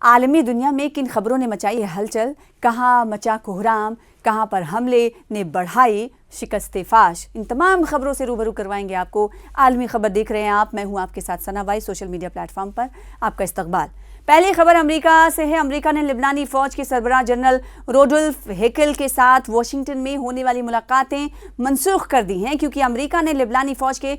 आलमी दुनिया में किन खबरों ने मचाई है हलचल, कहाँ मचा कोहराम, कहाँ पर हमले ने बढ़ाई शिकस्ते फाश। इन तमाम खबरों से रूबरू करवाएंगे आपको। आलमी खबर देख रहे हैं आप, मैं हूं आपके साथ सना भाई। सोशल मीडिया प्लेटफॉर्म पर आपका इस्तकबाल। पहली खबर अमेरिका से है। अमेरिका ने लिबनानी फौज के सरबराह जनरल रोडोल्फ हेकल के साथ वाशिंगटन में होने वाली मुलाकातें मनसूख कर दी हैं, क्योंकि अमेरिका ने लिबनानी फौज के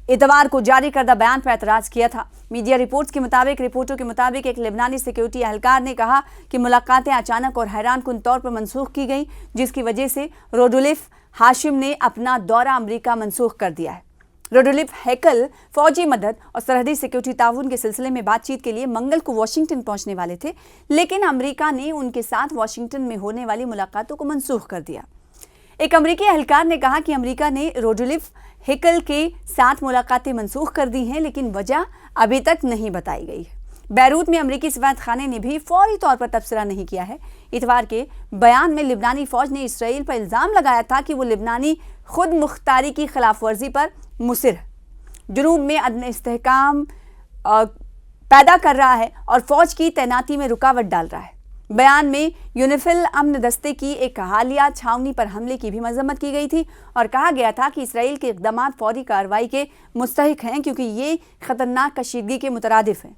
इतवार को जारी करदा बयान पर एतराज़ किया था। मीडिया रिपोर्टों के मुताबिक एक लिबनानी सिक्योरिटी एहलकार ने कहा कि मुलाकातें अचानक और हैरानकुन तौर पर मनसूख की गई, जिसकी वजह से रोडोल्फ हाशिम ने अपना दौरा अमेरिका मनसूख कर दिया है। रोडोल्फ हेकल फौजी मदद और सरहदी सिक्योरिटी ताउन के सिलसिले में बातचीत के लिए मंगल को वाशिंगटन पहुंचने वाले थे, लेकिन अमेरिका ने उनके साथ वाशिंगटन में होने वाली मुलाकातों को मनसूख कर दिया। एक अमेरिकी एहलकार ने कहा कि अमेरिका ने रोडोल्फ हेकल के साथ मुलाकातें मनसूख कर दी हैं, लेकिन वजह अभी तक नहीं बताई गई है। बैरूत में अमेरिकी सफारत खाने ने भी फौरी तौर पर तबसरा नहीं किया है। इतवार के बयान में लिबनानी फौज ने इसराइल पर इल्ज़ाम लगाया था कि वो लिबनानी खुद मुख्तारी की खिलाफ वर्जी पर मुसिर है, जुनूब में अदम इस्तेहकाम पैदा कर रहा है और फौज की तैनाती में रुकावट डाल रहा है। बयान में यूनिफिल अमन दस्ते की एक हालिया छावनी पर हमले की भी मजम्मत की गई थी और कहा गया था कि इसराइल के इक़दाम फौरी कार्रवाई के मुस्तहिक हैं, क्योंकि ये खतरनाक कशीदगी के मुतरादिफ हैं।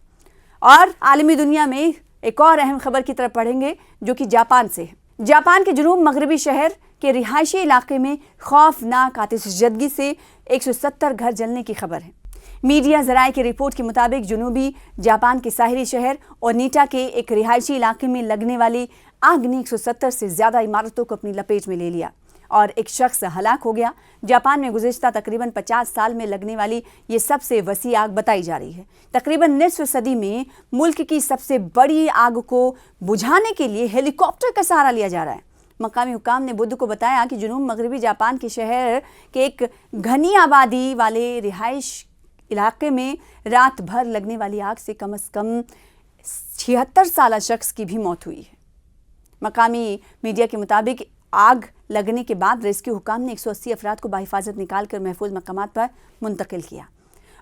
और आलमी दुनिया में एक और अहम खबर की तरफ पढ़ेंगे, जो कि जापान से है। जापान के जुनूब मगरबी शहर के रिहायशी इलाके में खौफनाक आतिशजदगी से 170 घर जलने की खबर है। मीडिया ज़राए की रिपोर्ट के मुताबिक जुनूबी जापान के साहिली शहर ओनिटा के एक रिहायशी इलाके में लगने वाली आग ने 170 से ज़्यादा इमारतों को अपनी लपेट में ले लिया और एक शख्स हलाक हो गया। जापान में गुज़िश्ता तकरीबन 50 साल में लगने वाली ये सबसे वसी आग बताई जा रही है। तकरीबन निस्फ सदी में मुल्क की सबसे बड़ी आग को बुझाने के लिए हेलीकॉप्टर का सहारा लिया जा रहा है। मकामी हुकाम ने बुध को बताया कि जुनूब मगरबी जापान के शहर के एक घनी आबादी वाले रिहाइश इलाके में रात भर लगने वाली आग से कम से कम 76 साल शख्स की भी मौत हुई है। मकामी मीडिया के मुताबिक आग लगने के बाद रेस्क्यू हुकाम ने 180 अफराद को बाहिफाजत निकालकर महफूज मकामात पर मुंतकिल किया।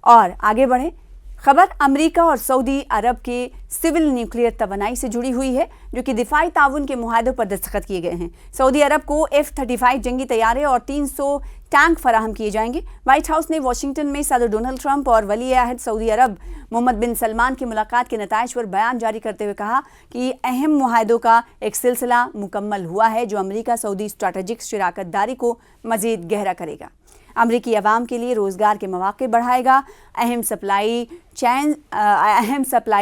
और आगे बढ़े, खबर अमेरिका और सऊदी अरब के सिविल न्यूक्लियर तवानाई से जुड़ी हुई है, जो कि दिफाई ताउन के मुआहदों पर दस्तखत किए गए हैं। सऊदी अरब को F-35 जंगी तैयारे और 300 टैंक फराहम किए जाएंगे। व्हाइट हाउस ने वाशिंगटन में सदर डोनाल्ड ट्रंप और वली अहद सऊदी अरब मोहम्मद बिन सलमान की मुलाकात के नताइज पर बयान जारी करते हुए कहा कि अहम मुआहदों का एक सिलसिला मुकम्मल हुआ है, जो अमेरिका सऊदी स्ट्रैटेजिक शराकत दारी को मज़ीद गहरा करेगा, अमरीकी अवाम के लिए रोज़गार के मौके बढ़ाएगा, अहम सप्लाई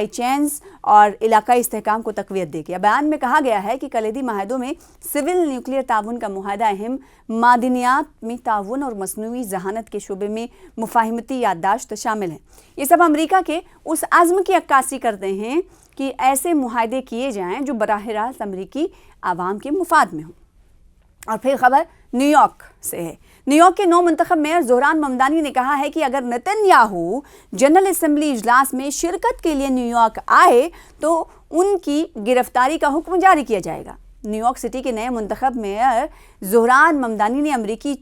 चेन्स और इलाकाई इस्तेहकाम को तक़वियत देगा। बयान में कहा गया है कि कलीदी माहदों में सिविल न्यूक्लियर ताउन का मुआहदा, अहम मादनियात में ताउन और मसनूई जहानत के शोबे में मुफाहिमती याददाश्त शामिल हैं। ये सब अमरीका के उस आज़्म की अक्कासी करते हैं कि ऐसे मुआहदे किए जाएँ जो बराह रास्त अमरीकी आवाम के मुफाद में हों। और फिर खबर न्यूयॉर्क से है। न्यूयॉर्क के नौ मुंतखब मेयर ज़ोहरान ममदानी ने कहा है कि अगर नेतन्याहू जनरल असेंबली इजलास में शिरकत के लिए न्यूयॉर्क आए तो उनकी गिरफ्तारी का हुक्म जारी किया जाएगा। न्यूयॉर्क सिटी के नए मुंतखब मेयर ज़ोहरान ममदानी ने अमरीकी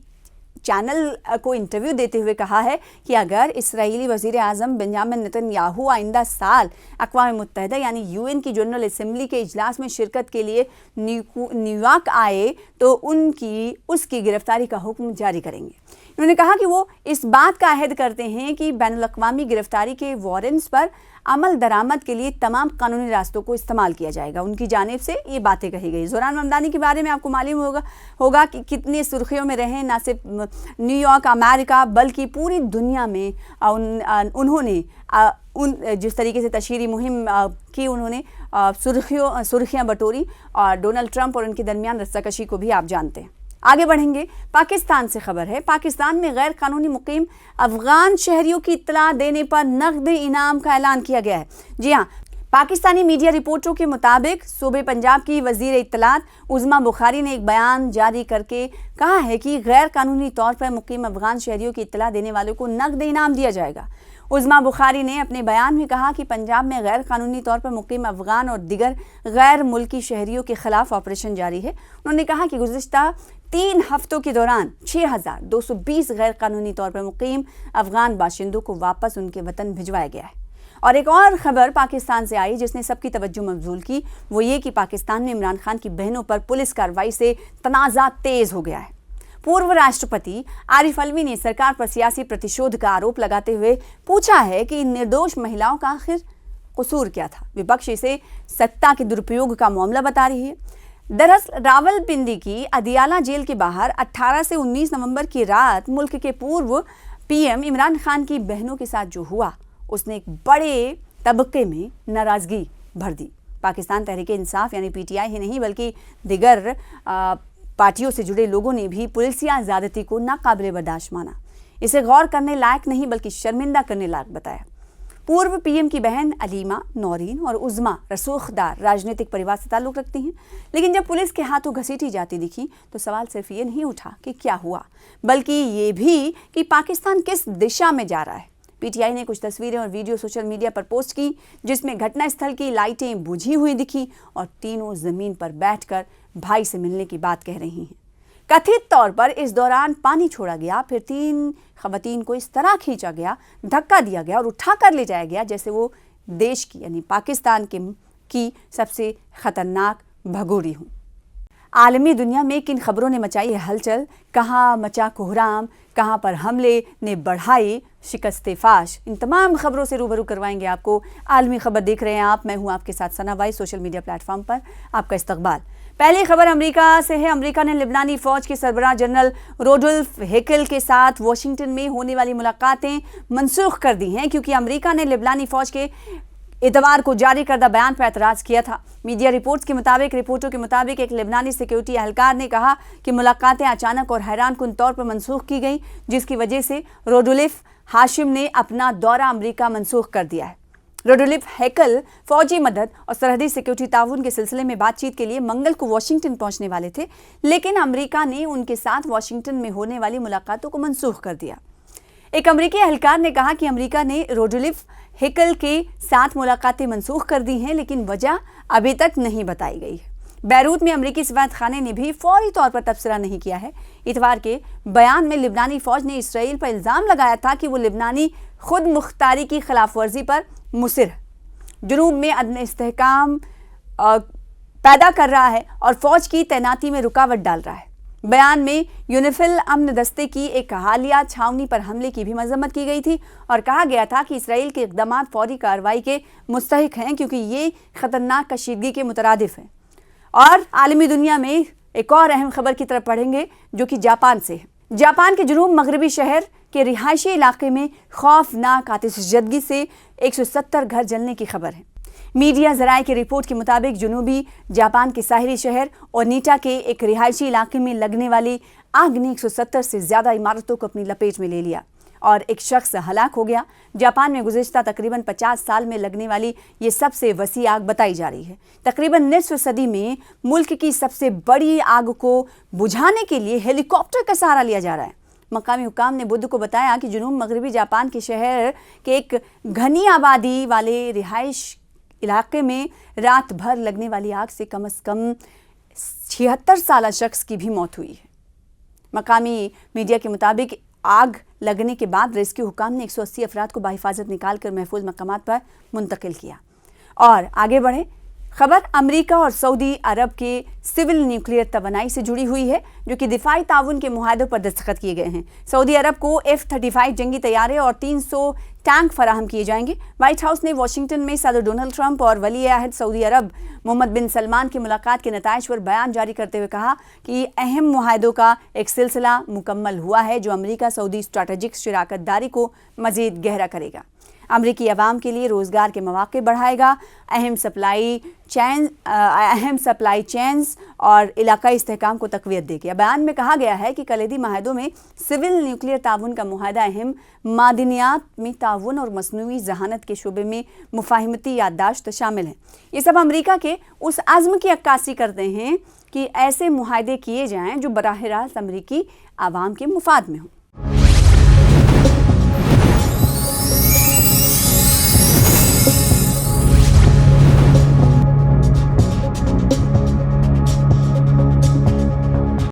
चैनल को इंटरव्यू देते हुए कहा है कि अगर इसराइली वज़ीर आज़म बेंजामिन नेतन्याहू आइंदा साल अक़वाम मुत्तहिदा यानी UN की जनरल असेंबली के इजलास में शिरकत के लिए न्यूयॉर्क आए तो उसकी गिरफ्तारी का हुक्म जारी करेंगे। उन्होंने कहा कि वो इस बात का अहद करते हैं कि बैनुल-अक़वामी गिरफ्तारी के वारंट्स पर अमल दरामद के लिए तमाम कानूनी रास्तों को इस्तेमाल किया जाएगा। उनकी जानिब से ये बातें कही गई। ज़ोहरान ममदानी के बारे में आपको मालूम होगा कि कितनी सुर्खियों में रहे, ना सिर्फ न्यूयॉर्क अमेरिका बल्कि पूरी दुनिया में उन्होंने जिस तरीके से तशहीरी मुहिम की, उन्होंने सुर्खियाँ बटोरी और डोनाल्ड ट्रंप और उनके दरमियान रस्साकशी को भी आप जानते हैं। आगे बढ़ेंगे, पाकिस्तान से खबर है। पाकिस्तान में गैर कानूनी मुकीम अफगान शहरियों की इत्तला देने पर नकद इनाम का ऐलान किया गया है। जी हाँ, पाकिस्तानी मीडिया रिपोर्टों के मुताबिक सूबे पंजाब की वज़ीर इत्तलात उज़मा बुखारी ने एक बयान जारी करके कहा है कि गैर कानूनी तौर पर मुकीम अफगान शहरियों की इत्तला देने वालों को नकद इनाम दिया जाएगा। उज़मा बुखारी ने अपने बयान में कहा कि पंजाब में गैर कानूनी तौर पर मुकीम अफगान और दिगर गैर मुल्की शहरियों के खिलाफ ऑपरेशन जारी है। उन्होंने कहा कि गुज़िश्ता 3 हफ्तों के दौरान 6220 गैर कानूनी तौर पर मुकीम अफगान बाशिंदों को वापस उनके वतन भिजवाया गया है। और एक और खबर पाकिस्तान से आई जिसने सबकी तवज्जो मबजूल की, वो ये कि पाकिस्तान में इमरान खान की बहनों पर पुलिस कार्रवाई से तनाज़ा तेज हो गया है। पूर्व राष्ट्रपति आरिफ अलवी ने सरकार पर सियासी प्रतिशोध का आरोप लगाते हुए पूछा है कि इन निर्दोष महिलाओं का आखिर कसूर क्या था। विपक्ष इसे सत्ता के दुरुपयोग का मामला बता रही है। दरअसल रावलपिंडी की अदियाला जेल के बाहर 18 से 19 नवंबर की रात मुल्क के पूर्व पीएम इमरान खान की बहनों के साथ जो हुआ उसने एक बड़े तबके में नाराजगी भर दी। पाकिस्तान तहरीक-ए-इंसाफ यानी पीटीआई ही नहीं बल्कि दिगर पार्टियों से जुड़े लोगों ने भी पुलिसिया ज़्यादती को नाकाबिले बर्दाश्त माना। इसे गौर करने लायक नहीं बल्कि शर्मिंदा करने लायक बताया। पूर्व पीएम की बहन अलीमा, नौरीन और उज़्मा रसूखदार राजनीतिक परिवार से ताल्लुक़ रखती हैं, लेकिन जब पुलिस के हाथों घसीटी जाती दिखी तो सवाल सिर्फ ये नहीं उठा कि क्या हुआ, बल्कि ये भी कि पाकिस्तान किस दिशा में जा रहा है। पीटीआई ने कुछ तस्वीरें और वीडियो सोशल मीडिया पर पोस्ट की जिसमें घटनास्थल की लाइटें बुझी हुई दिखी और तीनों ज़मीन पर बैठकर भाई से मिलने की बात कह रही हैं। कथित तौर पर इस दौरान पानी छोड़ा गया, फिर 3 खवातीन को इस तरह खींचा गया, धक्का दिया गया और उठा कर ले जाया गया जैसे वो देश की यानी पाकिस्तान की सबसे खतरनाक भगोड़ी हूँ। आलमी दुनिया में किन खबरों ने मचाई है हलचल, कहाँ मचा कोहराम, कहाँ पर हमले ने बढ़ाई शिकस्ते फाश, इन तमाम खबरों से रूबरू करवाएंगे आपको। आलमी खबर देख रहे हैं आप, मैं हूँ आपके साथ सना भाई। सोशल मीडिया प्लेटफॉर्म पर आपका इस्तकबाल। पहली खबर अमेरिका से है। अमेरिका ने लिबनानी फौज के सरबराह जनरल रोडोल्फ हेकल के साथ वाशिंगटन में होने वाली मुलाकातें मनसूख कर दी हैं क्योंकि अमेरिका ने लिबनानी फौज के इतवार को जारी करदा बयान पर एतराज़ किया था। मीडिया रिपोर्टों के मुताबिक एक लिबनानी सिक्योरिटी एहलकार ने कहा कि मुलाकातें अचानक और हैरानकुन तौर पर मनसूख की गई, जिसकी वजह से रोडोल्फ हाशिम ने अपना दौरा अमेरिका मनसूख कर दिया है। रोडोल्फ हेकल फौजी मदद और सरहदी सिक्योरिटी ताउन के सिलसिले में बातचीत के लिए मंगल को वाशिंगटन पहुंचने वाले थे, लेकिन अमेरिका ने उनके साथ वाशिंगटन में होने वाली मुलाकातों को मनसूख कर दिया। एक अमेरिकी एहलकार ने कहा कि अमेरिका ने रोडोल्फ हेकल के साथ मुलाकातें मनसूख कर दी हैं, लेकिन वजह अभी तक नहीं बताई गई है। बैरूत में अमेरिकी सफारत खाने ने भी फौरी तौर पर तबसरा नहीं किया है। इतवार के बयान में लिबनानी फौज ने इसराइल पर इल्ज़ाम लगाया था कि वो लिबनानी खुद मुख्तारी की खिलाफ वर्जी पर मुसिर है, जुनूब में अदम इस्तेहकाम पैदा कर रहा है और फौज की तैनाती में रुकावट डाल रहा है। बयान में यूनिफिल अमन दस्ते की एक हालिया छावनी पर हमले की भी मजम्मत की गई थी और कहा गया था कि इसराइल के इक़दाम फौरी कार्रवाई के मुस्तहिक हैं क्योंकि ये खतरनाक कशीदगी के मुतरादिफ हैं। और आलमी दुनिया में एक और अहम खबर की तरफ पढ़ेंगे जो कि जापान से है। जापान के जुनूब मगरबी शहर के रिहायशी इलाके में खौफनाक आतिशज़दगी से 170 घर जलने की खबर है। मीडिया ज़राए की रिपोर्ट के मुताबिक जनूबी जापान के साहिली शहर ओनिटा के एक रिहायशी इलाके में लगने वाली आग ने 170 से ज़्यादा इमारतों को अपनी लपेट में ले लिया और एक शख्स हलाक हो गया। जापान में गुज़िश्ता तकरीबन 50 साल में लगने वाली ये सबसे वसी आग बताई जा रही है। तकरीबन निस्फ सदी में मुल्क की सबसे बड़ी आग को बुझाने के लिए हेलीकॉप्टर का सहारा लिया जा रहा है। मकामी हुकाम ने बुध को बताया कि जुनूब मगरबी जापान के शहर के एक घनी आबादी वाले रिहाइश इलाके में रात भर लगने वाली आग से कम 76 साल शख्स की भी मौत हुई है। मकामी मीडिया के मुताबिक आग लगने के बाद रेस्क्यू हुकाम ने 180 अफराद को बाहिफाजत निकाल कर महफूज मकामात पर मुंतकिल किया। और आगे बढ़े, खबर अमेरिका और सऊदी अरब के सिविल न्यूक्लियर तवानाई से जुड़ी हुई है जो कि दिफाई ताउन के मुआहदों पर दस्तखत किए गए हैं। सऊदी अरब को F-35 जंगी तैयारे और 300 टैंक फराहम किए जाएंगे। व्हाइट हाउस ने वाशिंगटन में सदर डोनाल्ड ट्रंप और वली अहद सऊदी अरब मोहम्मद बिन सलमान की मुलाकात के नताइज पर बयान जारी करते हुए कहा कि अहम मुआहदों का एक सिलसिला मुकम्मल हुआ है जो अमेरिका सऊदी स्ट्रैटेजिक शराकत दारी को मज़ीद गहरा करेगा, अमरीकी अवाम के लिए रोज़गार के मौके बढ़ाएगा, अहम सप्लाई चेन्स और इलाकाई इस्तेहकाम को तक़वियत देगी। बयान में कहा गया है कि कलीदी माहदों में सिविल न्यूक्लियर ताउन का मुआहदा, अहम मादनियात में ताउन और मसनूई जहानत के शोबे में मुफाहिमती याददाश्त शामिल हैं। ये सब अमरीका के उस आज़्म की अक्कासी करते हैं कि ऐसे मुआहदे किए जाएँ जो बराह रास्त अमरीकी आवाम के मुफाद में हों।